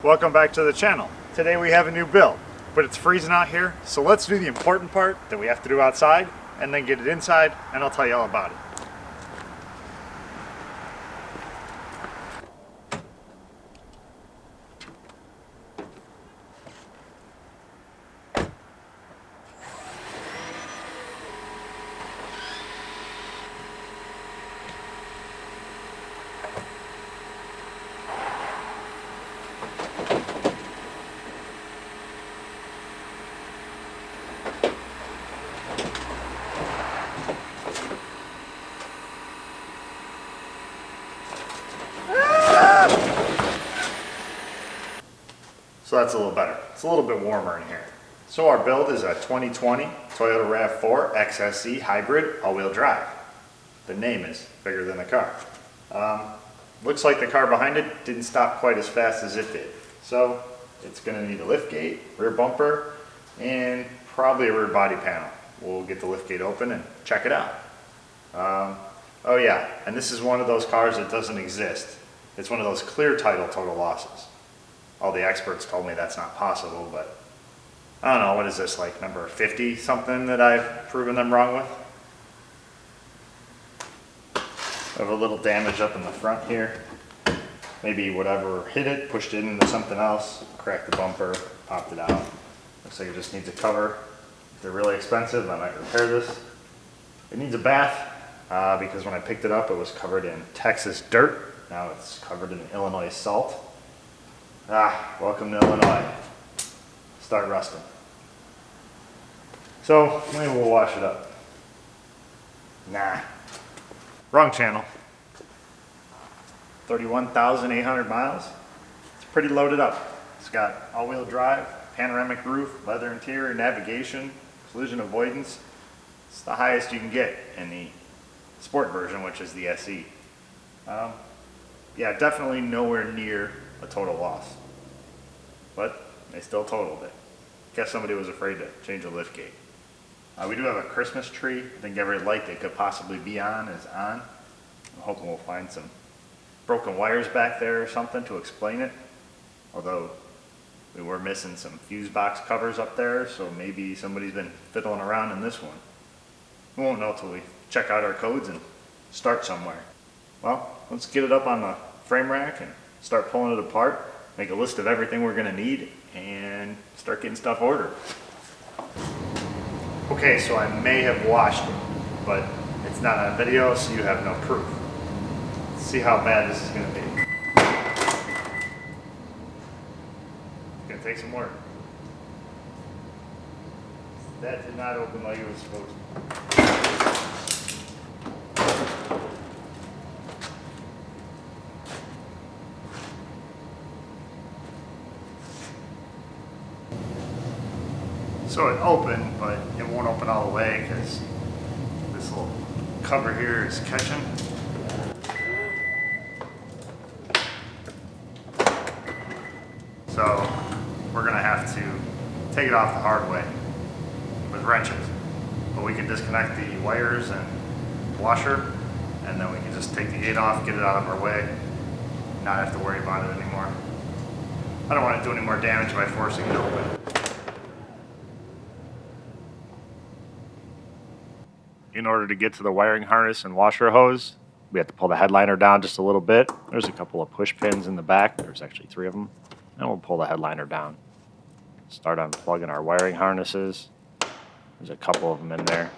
Welcome back to the channel. Today we have a new build, but it's freezing out here, so let's do the important part that we have to do outside and then get it inside, and I'll tell you all about it. So that's a little better. It's a little bit warmer in here. So our build is a 2020 Toyota RAV4 XSE Hybrid all-wheel drive. The name is bigger than the car. Looks like the car behind it didn't stop quite as fast as it did. So it's going to need a liftgate, rear bumper, and probably a rear body panel. We'll get the liftgate open and check it out. Oh yeah, and this is one of those cars that doesn't exist. It's one of those clear title total losses. All the experts told me that's not possible, but I don't know, what is this, like number 50 something that I've proven them wrong with? I have a little damage up in the front here. Maybe whatever hit it, pushed it into something else, cracked the bumper, popped it out. Looks like it just needs a cover. If they're really expensive, I might repair this. It needs a bath because when I picked it up, it was covered in Texas dirt. Now it's covered in Illinois salt. Welcome to Illinois. Start rusting. So maybe we'll wash it up. Nah. Wrong channel. 31,800 miles. It's pretty loaded up. It's got all-wheel drive, panoramic roof, leather interior, navigation, collision avoidance. It's the highest you can get in the sport version, which is the SE. Yeah, definitely nowhere near a total loss. But they still totaled it. Guess somebody was afraid to change the liftgate. We do have a Christmas tree. I think every light that could possibly be on is on. I'm hoping we'll find some broken wires back there or something to explain it. Although we were missing some fuse box covers up there, so maybe somebody's been fiddling around in this one. We won't know till we check out our codes and start somewhere. Well, let's get it up on the frame rack and start pulling it apart. Make a list of everything we're going to need and start getting stuff ordered. Okay, so I may have washed it, but it's not on video, so you have no proof. Let's see how bad this is going to be. It's going to take some work. That did not open like it was supposed to. So it opened, but it won't open all the way because this little cover here is catching. So we're gonna have to take it off the hard way with wrenches. But we can disconnect the wires and washer, and then we can just take the gate off, get it out of our way, not have to worry about it anymore. I don't want to do any more damage by forcing it open. In order to get to the wiring harness and washer hose, we have to pull the headliner down just a little bit. There's a couple of push pins in the back. There's actually 3 of them. And we'll pull the headliner down. Start unplugging our wiring harnesses. There's a couple of them in there.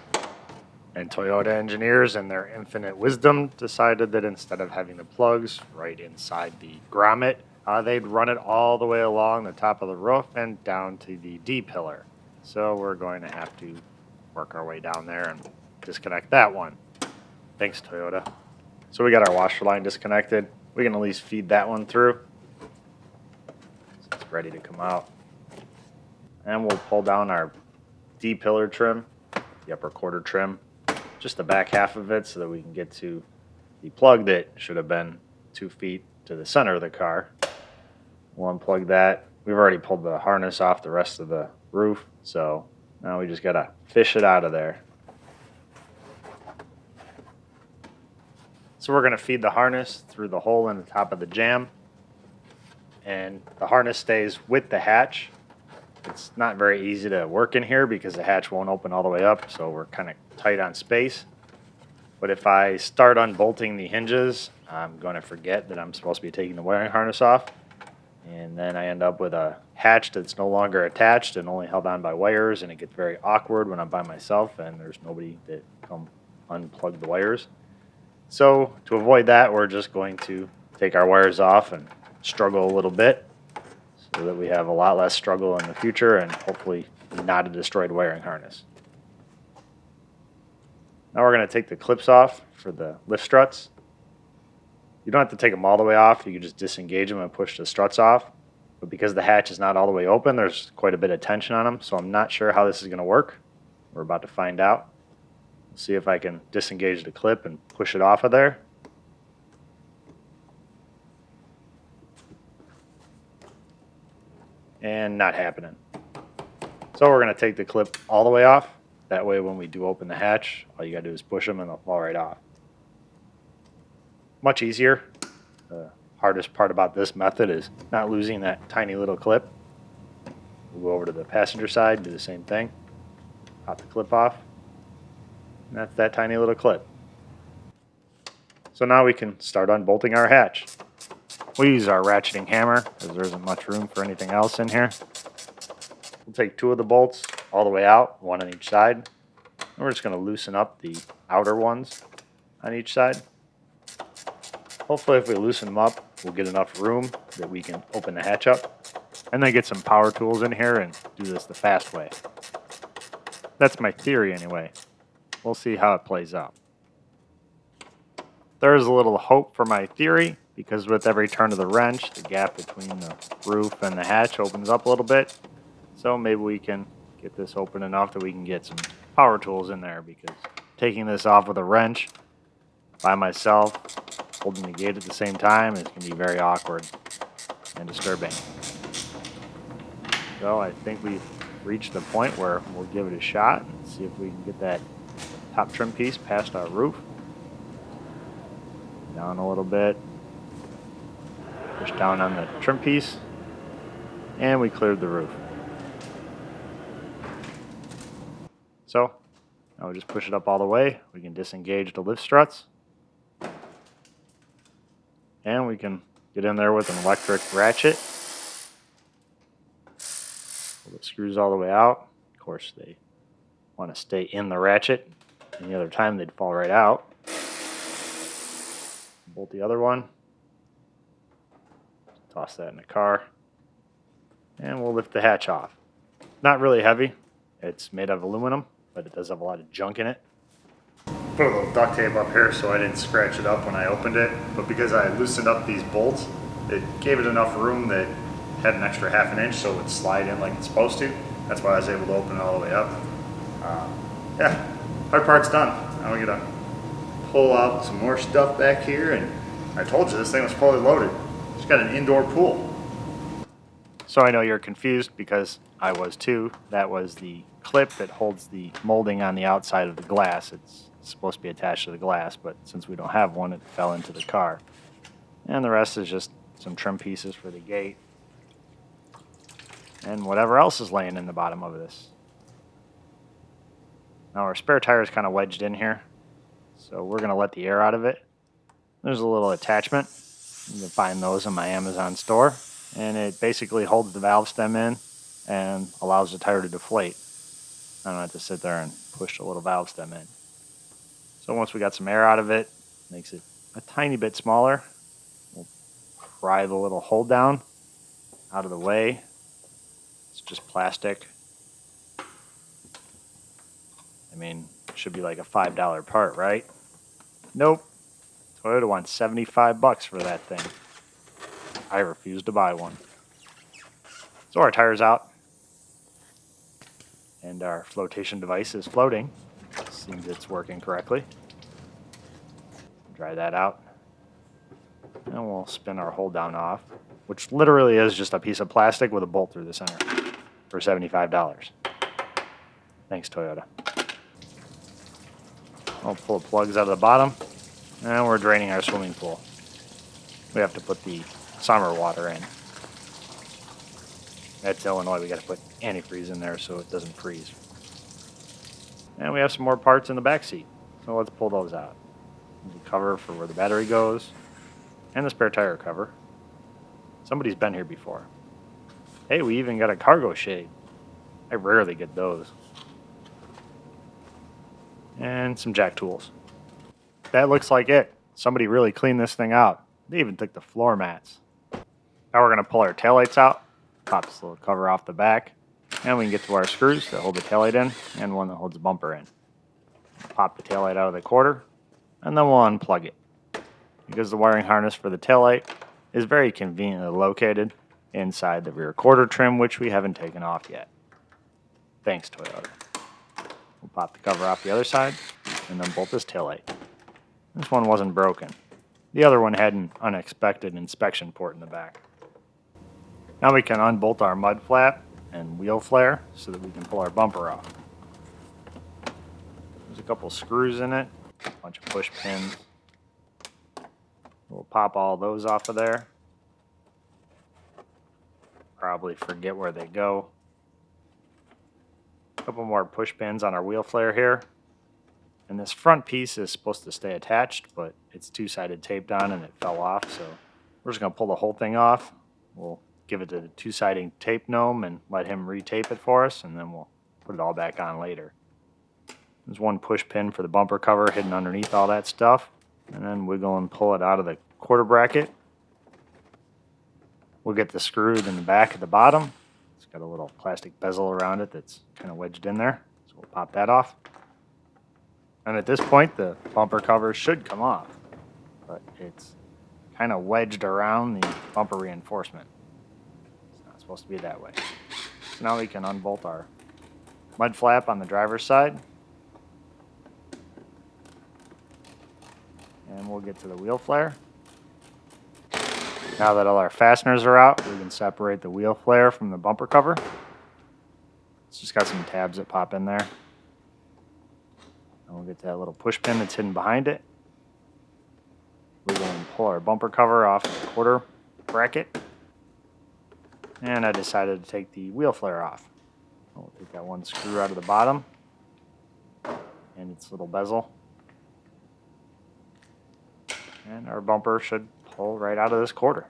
And Toyota engineers, in their infinite wisdom, decided that instead of having the plugs right inside the grommet, they'd run it all the way along the top of the roof and down to the D-pillar. So we're going to have to work our way down there and disconnect that one. Thanks, Toyota. So we got our washer line disconnected. We can at least feed that one through. So it's ready to come out. And we'll pull down our D-pillar trim, the upper quarter trim, just the back half of it so that we can get to the plug that should have been 2 feet to the center of the car. We'll unplug that. We've already pulled the harness off the rest of the roof, so now we just gotta fish it out of there. So we're going to feed the harness through the hole in the top of the jam. and the harness stays with the hatch. It's not very easy to work in here because the hatch won't open all the way up, so we're kind of tight on space. But if I start unbolting the hinges, I'm going to forget that I'm supposed to be taking the wiring harness off. And then I end up with a hatch that's no longer attached and only held on by wires, and it gets very awkward when I'm by myself and there's nobody to come unplug the wires. So to avoid that, we're just going to take our wires off and struggle a little bit so that we have a lot less struggle in the future and hopefully not a destroyed wiring harness. Now we're going to take the clips off for the lift struts. You don't have to take them all the way off. You can just disengage them and push the struts off. But because the hatch is not all the way open, there's quite a bit of tension on them. So I'm not sure how this is going to work. We're about to find out. See if I can disengage the clip and push it off of there. And not happening. So we're going to take the clip all the way off. That way when we do open the hatch, all you got to do is push them and they'll fall right off. Much easier. The hardest part about this method is not losing that tiny little clip. We'll go over to the passenger side, do the same thing. Pop the clip off. And that's that tiny little clip. So now we can start unbolting our hatch. We use our ratcheting hammer because there isn't much room for anything else in here. We'll take 2 of the bolts all the way out, 1 on each side. And we're just going to loosen up the outer ones on each side. Hopefully if we loosen them up, we'll get enough room that we can open the hatch up. And then get some power tools in here and do this the fast way. That's my theory anyway. We'll see how it plays out. There's a little hope for my theory because with every turn of the wrench, the gap between the roof and the hatch opens up a little bit. So maybe we can get this open enough that we can get some power tools in there, because taking this off with a wrench by myself, holding the gate at the same time, is going to be very awkward and disturbing. So I think we've reached the point where we'll give it a shot and see if we can get that top trim piece past our roof. Down a little bit. Push down on the trim piece. And we cleared the roof. So now we just push it up all the way. We can disengage the lift struts. And we can get in there with an electric ratchet. Pull the screws all the way out. Of course, they want to stay in the ratchet. Any other time, they'd fall right out. Bolt the other one. Toss that in the car. And we'll lift the hatch off. Not really heavy. It's made of aluminum, but it does have a lot of junk in it. Put a little duct tape up here so I didn't scratch it up when I opened it. But because I loosened up these bolts, it gave it enough room that it had an extra ½ inch so it would slide in like it's supposed to. That's why I was able to open it all the way up. Yeah, hard part's done. Now we gotta pull out some more stuff back here, and I told you this thing was fully loaded. It's got an indoor pool. So I know you're confused, because I was too. That was the clip that holds the molding on the outside of the glass. It's supposed to be attached to the glass, but since we don't have one, it fell into the car. And the rest is just some trim pieces for the gate and whatever else is laying in the bottom of this. Now our spare tire is kind of wedged in here, so we're going to let the air out of it. There's a little attachment. You can find those in my Amazon store, and it basically holds the valve stem in and allows the tire to deflate. I don't have to sit there and push the little valve stem in. So once we got some air out of it, makes it a tiny bit smaller. We'll pry the little hold down out of the way. It's just plastic. I mean, it should be like a $5 part, right? Nope. Toyota wants 75 bucks for that thing. I refuse to buy one. So our tire's out. And our flotation device is floating. Seems it's working correctly. Dry that out. And we'll spin our hold down off, which literally is just a piece of plastic with a bolt through the center for $75. Thanks, Toyota. I'll pull the plugs out of the bottom, and we're draining our swimming pool. We have to put the summer water in. That's Illinois. We got to put antifreeze in there so it doesn't freeze. And we have some more parts in the back seat. So let's pull those out. The cover for where the battery goes, and the spare tire cover. Somebody's been here before. Hey, we even got a cargo shade. I rarely get those. And some jack tools. That looks like it. Somebody really cleaned this thing out. They even took the floor mats. Now we're going to pull our taillights out, pop this little cover off the back, and we can get to our screws that hold the taillight in and one that holds the bumper in. Pop the taillight out of the quarter, and then we'll unplug it. Because the wiring harness for the taillight is very conveniently located inside the rear quarter trim, which we haven't taken off yet. Thanks, Toyota. We'll pop the cover off the other side, and then bolt this taillight. This one wasn't broken. The other one had an unexpected inspection port in the back. Now we can unbolt our mud flap and wheel flare so that we can pull our bumper off. There's a couple screws in it, a bunch of push pins. We'll pop all those off of there. Probably forget where they go. A couple more push pins on our wheel flare here. And this front piece is supposed to stay attached, but it's two-sided taped on and it fell off, so we're just going to pull the whole thing off. We'll give it to the two-sided tape gnome and let him retape it for us, and then we'll put it all back on later. There's one push pin for the bumper cover hidden underneath all that stuff, and then wiggle and pull it out of the quarter bracket. We'll get the screw in the back at the bottom. It's got a little plastic bezel around it that's kind of wedged in there, so we'll pop that off. And at this point, the bumper cover should come off, but it's kind of wedged around the bumper reinforcement. It's not supposed to be that way. So now we can unbolt our mud flap on the driver's side. And we'll get to the wheel flare. Now that all our fasteners are out, we can separate the wheel flare from the bumper cover. It's just got some tabs that pop in there. And we'll get that little push pin that's hidden behind it. We're going to pull our bumper cover off the quarter bracket. And I decided to take the wheel flare off. We'll take that one screw out of the bottom and its little bezel. And our bumper should pull right out of this quarter.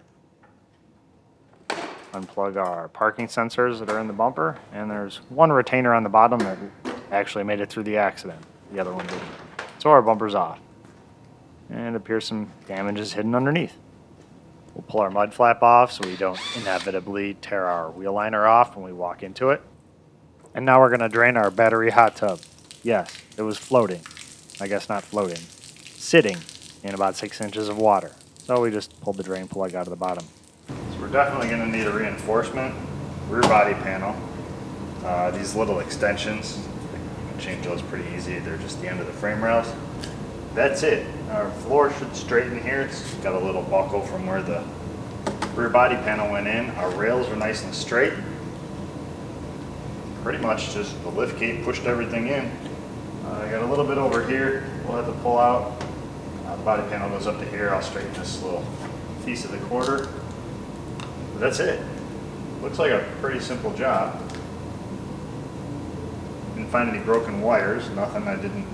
Unplug our parking sensors that are in the bumper, and there's one retainer on the bottom that actually made it through the accident. The other one didn't. So our bumper's off. And it appears some damage is hidden underneath. We'll pull our mud flap off so we don't inevitably tear our wheel liner off when we walk into it. And now we're going to drain our battery hot tub. Yes, it was floating. I guess not floating. Sitting in about 6 inches of water. So we just pulled the drain plug out of the bottom. So we're definitely going to need a reinforcement rear body panel. These little extensions, you can change those pretty easy. They're just the end of the frame rails. That's it. Our floor should straighten here. It's got a little buckle from where the rear body panel went in. Our rails are nice and straight. Pretty much just the lift gate pushed everything in. I got a little bit over here we'll have to pull out. The body panel goes up to here. I'll straighten this little piece of the quarter. But that's it. Looks like a pretty simple job. Didn't find any broken wires. Nothing I didn't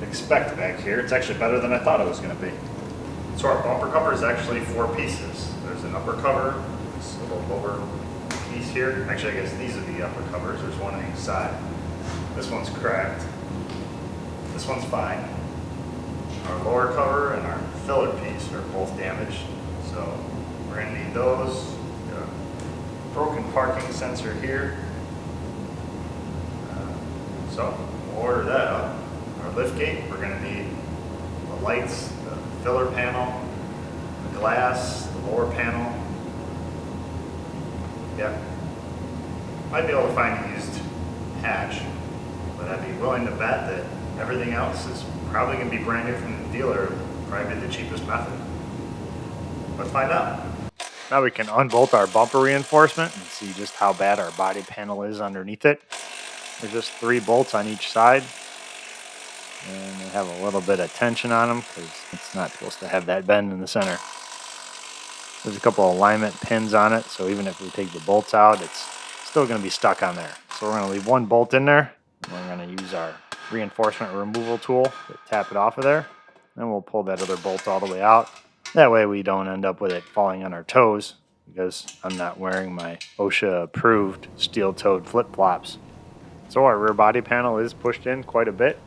expect back here. It's actually better than I thought it was going to be. So our bumper cover is actually 4 pieces. There's an upper cover, this little lower piece here. Actually, I guess these are the upper covers. There's one on each side. This one's cracked. This one's fine. Our lower cover and our filler piece are both damaged, so we're going to need those. Got a broken parking sensor here, so we'll order that up. Our lift gate, we're going to need the lights, the filler panel, the glass, the lower panel. Yeah, might be able to find a used hatch, but I'd be willing to bet that everything else is probably going to be brand new from the dealer, probably the cheapest method. Let's find out. Now we can unbolt our bumper reinforcement and see just how bad our body panel is underneath it. There's just 3 bolts on each side, and they have a little bit of tension on them because it's not supposed to have that bend in the center. There's a couple alignment pins on it, so even if we take the bolts out, it's still going to be stuck on there. So we're going to leave one bolt in there, and we're going to use our reinforcement removal tool to tap it off of there. Then we'll pull that other bolt all the way out. That way we don't end up with it falling on our toes, because I'm not wearing my OSHA approved steel-toed flip-flops. So our rear body panel is pushed in quite a bit.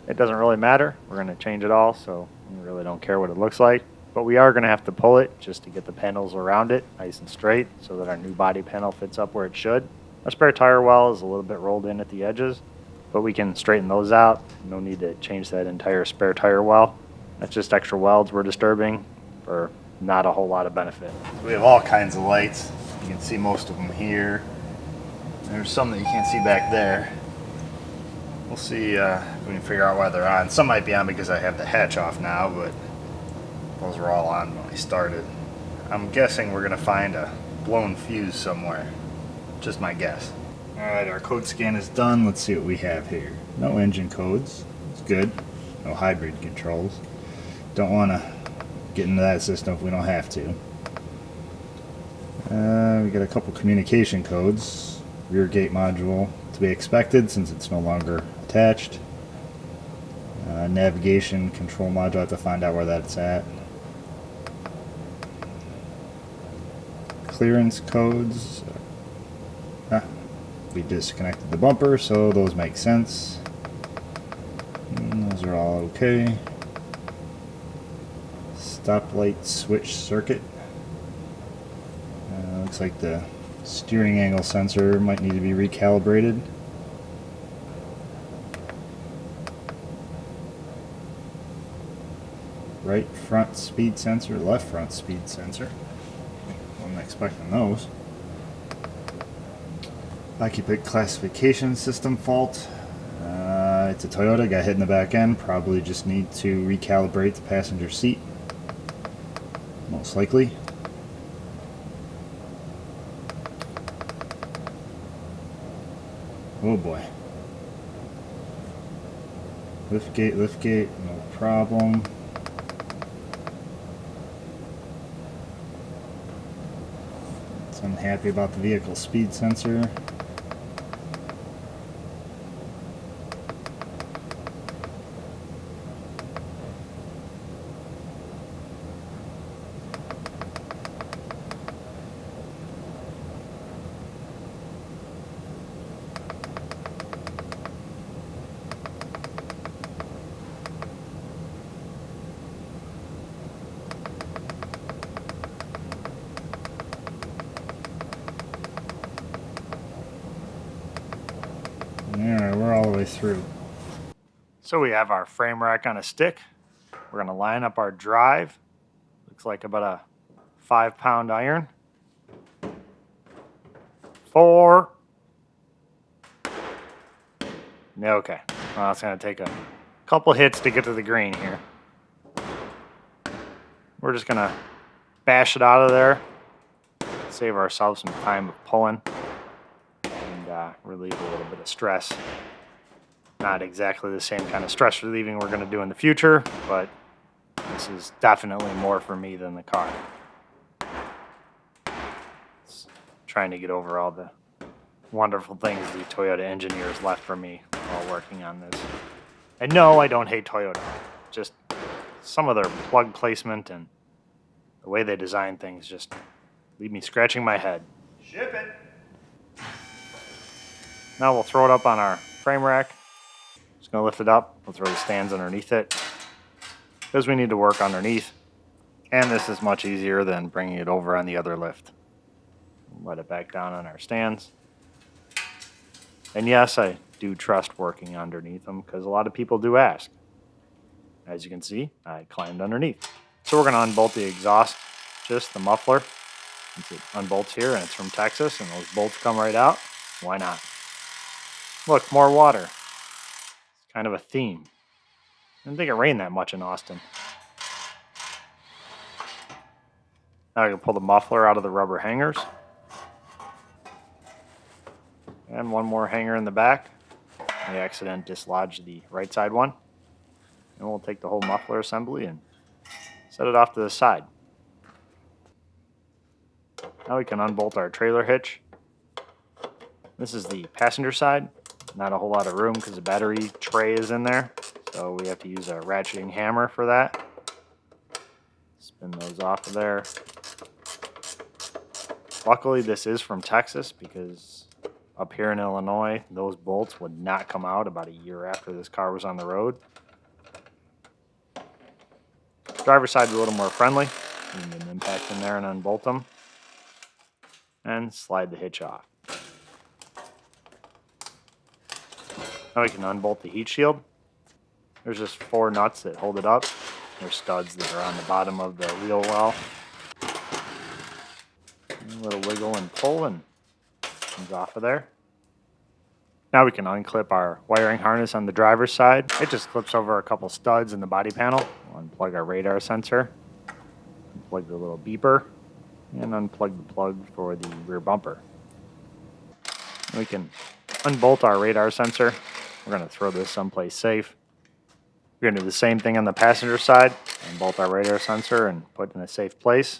It doesn't really matter. We're going to change it all, so we really don't care what it looks like. But we are going to have to pull it just to get the panels around it nice and straight so that our new body panel fits up where it should. Our spare tire well is a little bit rolled in at the edges, but we can straighten those out. No need to change that entire spare tire well. That's just extra welds we're disturbing for not a whole lot of benefit. So we have all kinds of lights. You can see most of them here. There's some that you can't see back there. We'll see if we can figure out why they're on. Some might be on because I have the hatch off now, but those were all on when I started. I'm guessing we're going to find a blown fuse somewhere. Just my guess. Alright, our code scan is done. Let's see what we have here. No engine codes. It's good. No hybrid controls. Don't want to get into that system if we don't have to. We got a couple communication codes. Rear gate module to be expected since it's no longer attached. Navigation control module, I have to find out where that's at. Clearance codes. We disconnected the bumper, so those make sense. And those are all okay. Stoplight switch circuit. Looks like the steering angle sensor might need to be recalibrated. Right front speed sensor, left front speed sensor. Wasn't expecting those. Occupant classification system fault. It's a Toyota, got hit in the back end. Probably just need to recalibrate the passenger seat. Most likely. Oh boy. Lift gate, no problem. It's unhappy about the vehicle speed sensor. Alright, we're all the way through. So we have our frame rack on a stick. We're going to line up our drive. Looks like about a 5-pound iron. 4. Okay. Well, it's going to take a couple hits to get to the green here. We're just going to bash it out of there. Save ourselves some time of pulling. Relieve a little bit of stress. Not exactly the same kind of stress relieving we're going to do in the future, but this is definitely more for me than the car. It's trying to get over all the wonderful things the Toyota engineers left for me while working on this. And no, I don't hate Toyota. Just some of their plug placement and the way they design things just leave me scratching my head. Ship it! Now we'll throw it up on our frame rack. Just going to lift it up. We'll throw the stands underneath it because we need to work underneath. And this is much easier than bringing it over on the other lift. Let it back down on our stands. And yes, I do trust working underneath them because a lot of people do ask. As you can see, I climbed underneath. So we're going to unbolt the exhaust, just the muffler. It unbolts here and it's from Texas and those bolts come right out. Why not? Look, more water. It's kind of a theme. I didn't think it rained that much in Austin. Now I can pull the muffler out of the rubber hangers. And one more hanger in the back. The accident dislodged the right side one. And we'll take the whole muffler assembly and set it off to the side. Now we can unbolt our trailer hitch. This is the passenger side. Not a whole lot of room because the battery tray is in there. So we have to use a ratcheting hammer for that. Spin those off of there. Luckily this is from Texas because up here in Illinois, those bolts would not come out about a year after this car was on the road. Driver's side is a little more friendly. You can get an impact in there and unbolt them. And slide the hitch off. Now we can unbolt the heat shield. There's just 4 nuts that hold it up. There's studs that are on the bottom of the wheel well. A little wiggle and pull and comes off of there. Now we can unclip our wiring harness on the driver's side. It just clips over a couple studs in the body panel. We'll unplug our radar sensor, unplug the little beeper, and unplug the plug for the rear bumper. And we can unbolt our radar sensor. We're going to throw this someplace safe. We're going to do the same thing on the passenger side. Unbolt our radar sensor and put it in a safe place,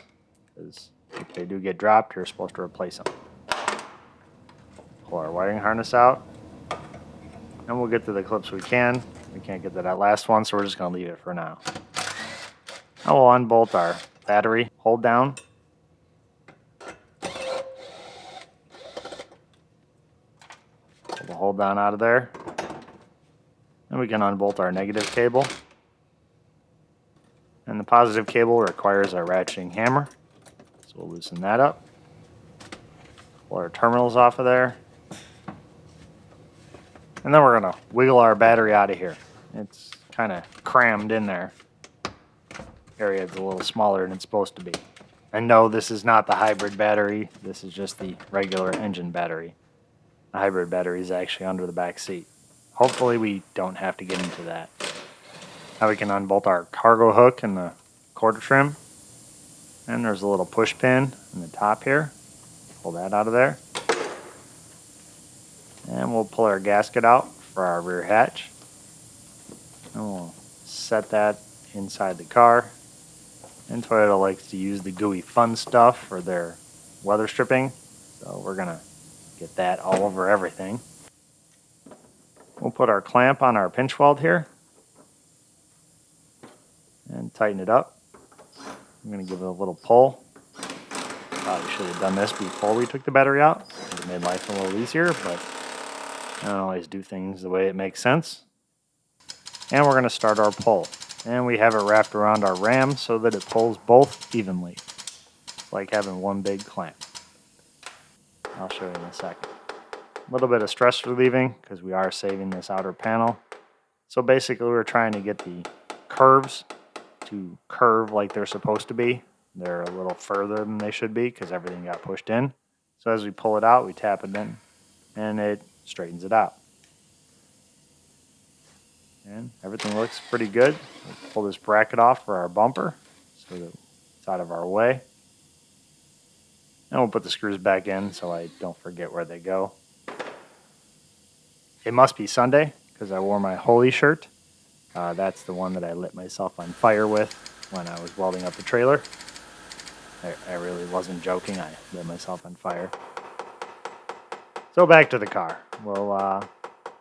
because if they do get dropped, you're supposed to replace them. Pull our wiring harness out, and we'll get to the clips we can. We can't get to that last one, so we're just going to leave it for now. Now we'll unbolt our battery hold down. Pull the hold down out of there. And we can unbolt our negative cable. And the positive cable requires our ratcheting hammer. So we'll loosen that up. Pull our terminals off of there. And then we're going to wiggle our battery out of here. It's kind of crammed in there. Area is a little smaller than it's supposed to be. And no, this is not the hybrid battery. This is just the regular engine battery. The hybrid battery is actually under the back seat. Hopefully we don't have to get into that. Now we can unbolt our cargo hook and the quarter trim. And there's a little push pin in the top here. Pull that out of there. And we'll pull our gasket out for our rear hatch. And we'll set that inside the car. And Toyota likes to use the gooey fun stuff for their weather stripping. So we're going to get that all over everything. We'll put our clamp on our pinch weld here and tighten it up. I'm going to give it a little pull. Probably should have done this before we took the battery out. It made life a little easier, but I don't always do things the way it makes sense. And we're going to start our pull. And we have it wrapped around our ram so that it pulls both evenly. It's like having one big clamp. I'll show you in a second. A little bit of stress relieving because we are saving this outer panel. So basically we're trying to get the curves to curve like they're supposed to be. They're a little further than they should be because everything got pushed in. So as we pull it out, we tap it in and it straightens it out. And everything looks pretty good. We'll pull this bracket off for our bumper so that it's out of our way. And we'll put the screws back in so I don't forget where they go. It must be Sunday because I wore my holy shirt. That's the one that I lit myself on fire with when I was welding up the trailer. I really wasn't joking. I lit myself on fire. So back to the car. We'll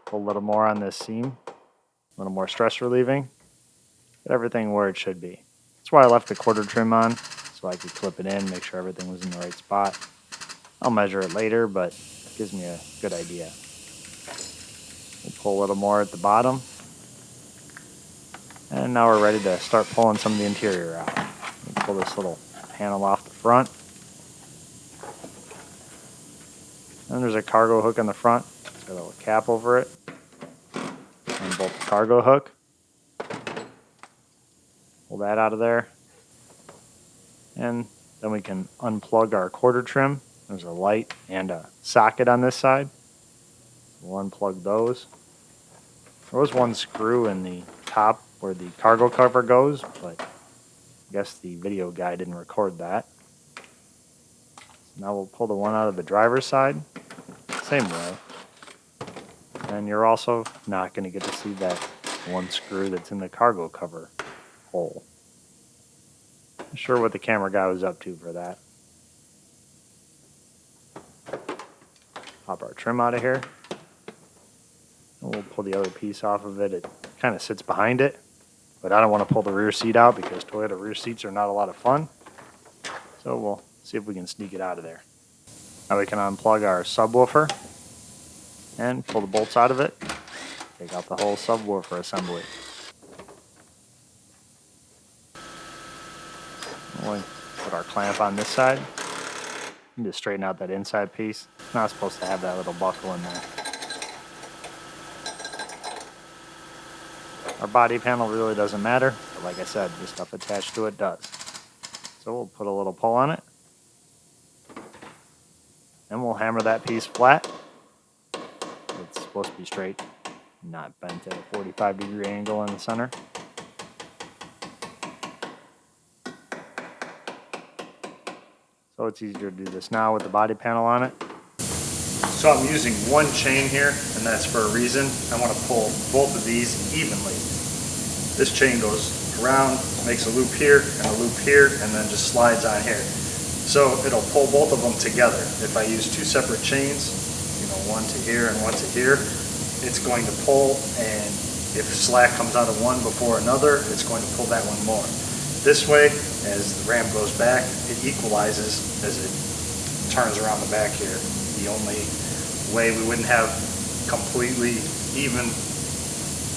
put a little more on this seam. A little more stress relieving. Get everything where it should be. That's why I left the quarter trim on, so I could clip it in, make sure everything was in the right spot. I'll measure it later, but it gives me a good idea. We'll pull a little more at the bottom. And now we're ready to start pulling some of the interior out. We'll pull this little panel off the front. And there's a cargo hook in the front. It's got a little cap over it. And bolt the cargo hook. Pull that out of there. And then we can unplug our quarter trim. There's a light and a socket on this side. We'll unplug those. There was one screw in the top where the cargo cover goes, but I guess the video guy didn't record that. Now we'll pull the one out of the driver's side, same way. And you're also not going to get to see that one screw that's in the cargo cover hole. Not sure what the camera guy was up to for that. Pop our trim out of here. And we'll pull the other piece off of it. It kind of sits behind it, but I don't want to pull the rear seat out because Toyota rear seats are not a lot of fun. So we'll see if we can sneak it out of there. Now we can unplug our subwoofer and pull the bolts out of it. Take out the whole subwoofer assembly. We'll put our clamp on this side. And just straighten out that inside piece. It's not supposed to have that little buckle in there. Our body panel really doesn't matter, but like I said, the stuff attached to it does. So we'll put a little pull on it. And we'll hammer that piece flat. It's supposed to be straight, not bent at a 45-degree angle in the center. So it's easier to do this now with the body panel on it. So I'm using one chain here, and that's for a reason. I want to pull both of these evenly. This chain goes around, makes a loop here and a loop here, and then just slides on here. So it'll pull both of them together. If I use two separate chains, one to here and one to here, it's going to pull, and if slack comes out of one before another, it's going to pull that one more. This way, as the ram goes back, it equalizes as it turns around the back here. The only way we wouldn't have completely even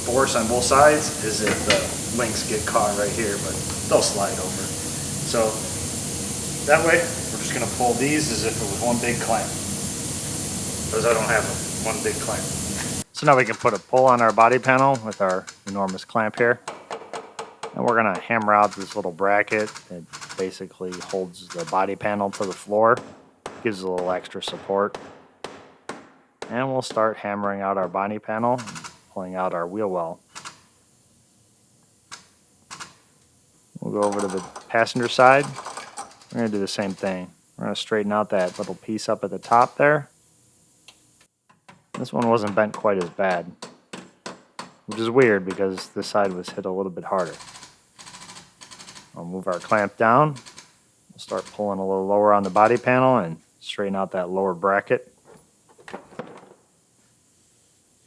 force on both sides is if the links get caught right here, but they'll slide over. So that way, we're just going to pull these as if it was one big clamp, because I don't have one big clamp. So now we can put a pull on our body panel with our enormous clamp here. And we're going to hammer out this little bracket that basically holds the body panel to the floor, gives a little extra support. And we'll start hammering out our body panel and pulling out our wheel well. We'll go over to the passenger side. We're going to do the same thing. We're going to straighten out that little piece up at the top there. This one wasn't bent quite as bad, which is weird because this side was hit a little bit harder. I'll move our clamp down. We'll start pulling a little lower on the body panel and straighten out that lower bracket.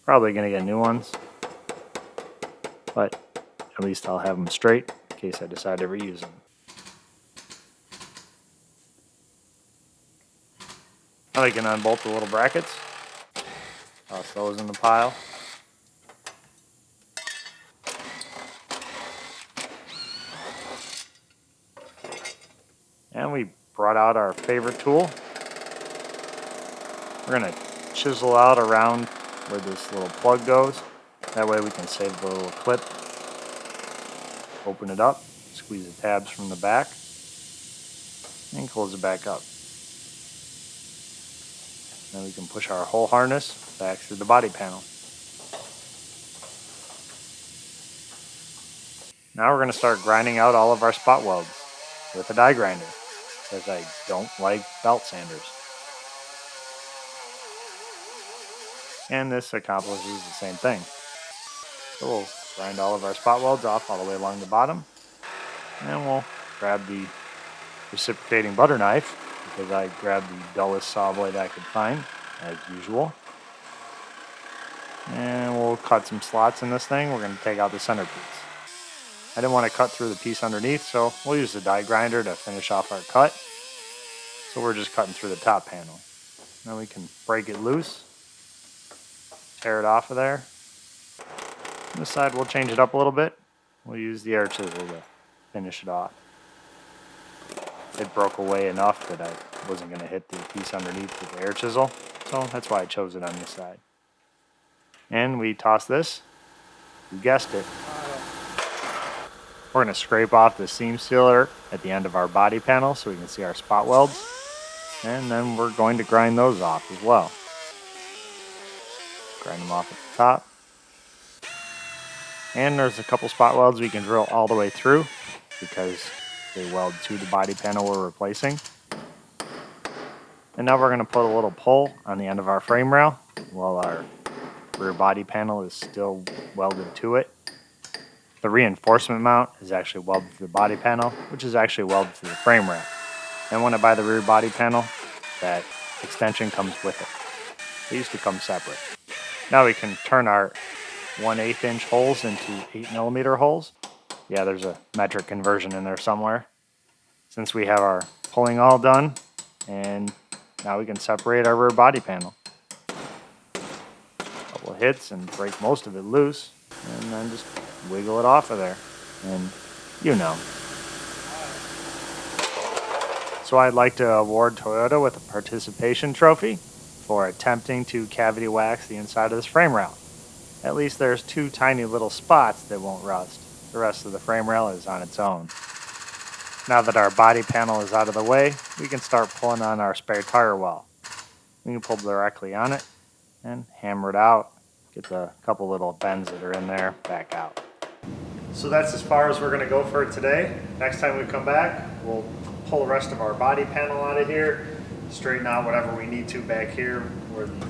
Probably going to get new ones, but at least I'll have them straight in case I decide to reuse them. Now we can unbolt the little brackets. Toss those in the pile. And we brought out our favorite tool. We're going to chisel out around where this little plug goes. That way we can save the little clip. Open it up, squeeze the tabs from the back, and close it back up. Then we can push our whole harness back through the body panel. Now we're going to start grinding out all of our spot welds with a die grinder, because I don't like belt sanders. And this accomplishes the same thing. So we'll grind all of our spot welds off all the way along the bottom, and we'll grab the reciprocating butter knife, because I grabbed the dullest saw blade I could find, as usual. And we'll cut some slots in this thing. We're going to take out the center piece. I didn't want to cut through the piece underneath, so we'll use the die grinder to finish off our cut. So we're just cutting through the top panel. Now we can break it loose, tear it off of there. On this side we'll change it up a little bit. We'll use the air chisel to finish it off. It broke away enough that I wasn't going to hit the piece underneath with the air chisel, so that's why I chose it on this side. And we toss this. You guessed it. We're going to scrape off the seam sealer at the end of our body panel so we can see our spot welds. And then we're going to grind those off as well. Grind them off at the top. And there's a couple spot welds we can drill all the way through because they weld to the body panel we're replacing. And now we're going to put a little pull on the end of our frame rail while our rear body panel is still welded to it. The reinforcement mount is actually welded to the body panel, which is actually welded to the frame rail. And when I buy the rear body panel, that extension comes with it. They used to come separate. Now we can turn our 1/8 inch holes into 8mm holes. Yeah, there's a metric conversion in there somewhere. Since we have our pulling all done, and now we can separate our rear body panel. Couple of hits and break most of it loose, and then just wiggle it off of there. And you know. So I'd like to award Toyota with a participation trophy for attempting to cavity wax the inside of this frame rail. At least there's 2 tiny little spots that won't rust. The rest of the frame rail is on its own. Now that our body panel is out of the way, we can start pulling on our spare tire well. We can pull directly on it and hammer it out, get the couple little bends that are in there back out. So that's as far as we're going to go for today. Next time we come back, we'll pull the rest of our body panel out of here, straighten out whatever we need to back here where the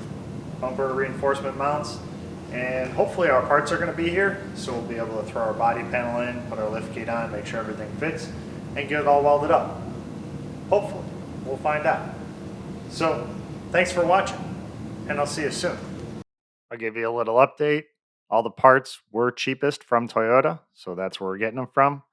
bumper reinforcement mounts, and hopefully our parts are going to be here, so we'll be able to throw our body panel in, put our lift gate on, make sure everything fits, and get it all welded up. Hopefully. We'll find out. So, thanks for watching, and I'll see you soon. I'll give you a little update. All the parts were cheapest from Toyota, so that's where we're getting them from.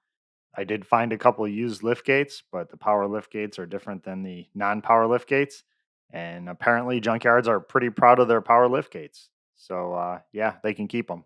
I did find a couple of used lift gates, but the power lift gates are different than the non-power lift gates. And apparently junkyards are pretty proud of their power lift gates. So yeah, they can keep them.